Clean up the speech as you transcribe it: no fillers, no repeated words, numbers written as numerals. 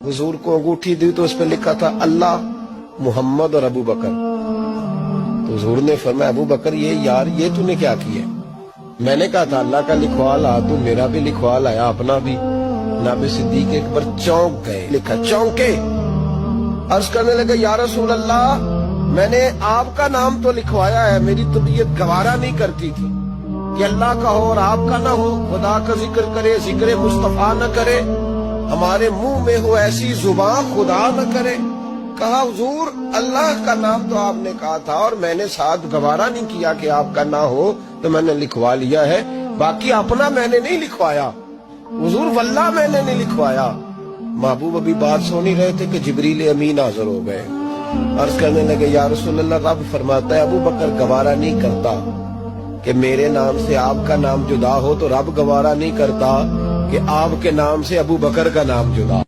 हुजूर को अंगूठी दी तो उस पर लिखा था अल्लाह, मोहम्मद और अबू बकर। तो हुजूर ने फरमाया अबू बकर ये तूने क्या किया? मैंने कहा था अल्लाह का लिखवा ला, तू मेरा भी लिखवा लाया, अपना भी। नाबी सिद्दीक एक बार चौंक गए, लिखा चौंके, अर्ज करने लगे या रसूल अल्लाह, मैंने आपका नाम तो लिखवाया है, मेरी तबीयत गवारा नहीं करती थी कि अल्लाह का हो और आपका ना हो, खुदा का जिक्र करे, जिक्र मुस्तफा न करे, हमारे मुंह में हो ऐसी जुबान खुदा न करे। कहा हुजूर अल्लाह का नाम तो आपने कहा था और मैंने साथ गवारा नहीं किया कि आपका ना हो, तो मैंने लिखवा लिया है, बाकी अपना मैंने नहीं लिखवाया। हुजूर वल्लाह मैंने नहीं लिखवाया। महबूब अभी बात सुन ही रहे थे कि जिब्रील अमीन हाजिर हो गए। अर्ज करने लगे या रसूल अल्लाह, रब फरमाता है अबू बकर गवारा नहीं करता कि मेरे नाम से आपका नाम जुदा हो, तो रब गवारा नहीं करता कि आपके नाम से अबू बकर का नाम जुदा।